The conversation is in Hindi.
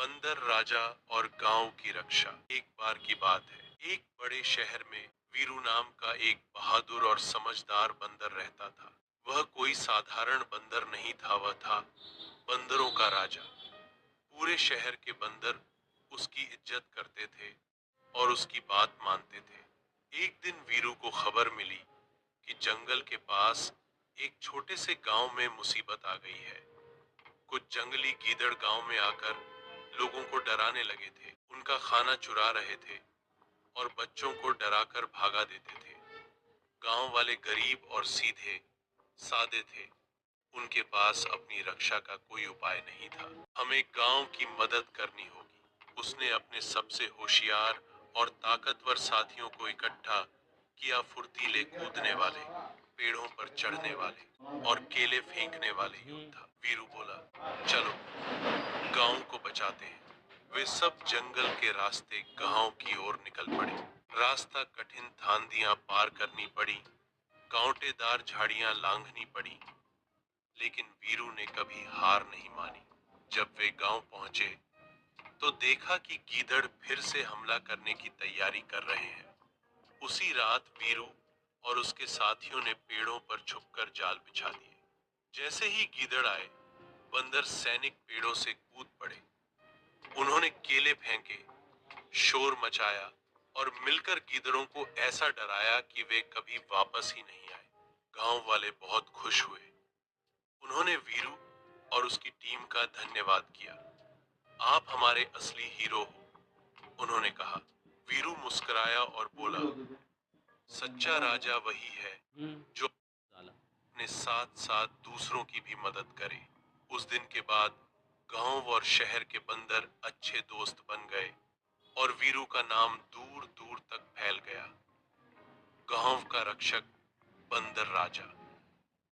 बंदर राजा और गांव की रक्षा। एक बार की बात है, एक बड़े शहर में वीरू नाम का एक बहादुर और समझदार बंदर रहता था। वह कोई साधारण बंदर नहीं था, वह था बंदरों का राजा। पूरे शहर के बंदर उसकी इज्जत करते थे और उसकी बात मानते थे। एक दिन वीरू को खबर मिली कि जंगल के पास एक छोटे से गांव में मुसीबत आ गई है। कुछ जंगली गीदड़ गांव में आकर लोगों को डराने लगे थे, उनका खाना चुरा रहे थे और बच्चों को डराकर भागा देते थे। गांव वाले गरीब और सीधे सादे थे, उनके पास अपनी रक्षा का कोई उपाय नहीं था। हमें गांव की मदद करनी होगी, उसने अपने सबसे होशियार और ताकतवर साथियों को इकट्ठा किया। फुर्तीले कूदने वाले, पेड़ों पर चढ़ने वाले और केले फेंकने वाले योद्धा। वीरू बोला, चलो गांव को बचाते हैं। वे सब जंगल के रास्ते गांव की ओर निकल पड़े। रास्ता कठिन, धांधियां पार करनी पड़ी, कांटेदार झाड़ियां लांघनी पड़ी, लेकिन वीरू ने कभी हार नहीं मानी। जब वे गांव पहुंचे तो देखा कि गीदड़ फिर से हमला करने की तैयारी कर रहे हैं। उसी रात वीरू और उसके साथियों ने पेड़ों पर छुपकर जाल बिछा दिए। जैसे ही गीदड़ आए, बंदर सैनिक पेड़ों से कूद पड़े। उन्होंने केले फेंके, शोर मचाया और मिलकर गीदड़ों को ऐसा डराया कि वे कभी वापस ही नहीं आए। गांव वाले बहुत खुश हुए। उन्होंने वीरू और उसकी टीम का धन्यवाद किया। आप हमारे असली हीरो हो, उन्होंने कहा। वीरू मुस्कुराया और बोला, सच्चा राजा वही है जो अपने साथ साथ दूसरों की भी मदद करे। उस दिन के बाद गांव और शहर के बंदर अच्छे दोस्त बन गए और वीरू का नाम दूर दूर तक फैल गया। गांव का रक्षक, बंदर राजा।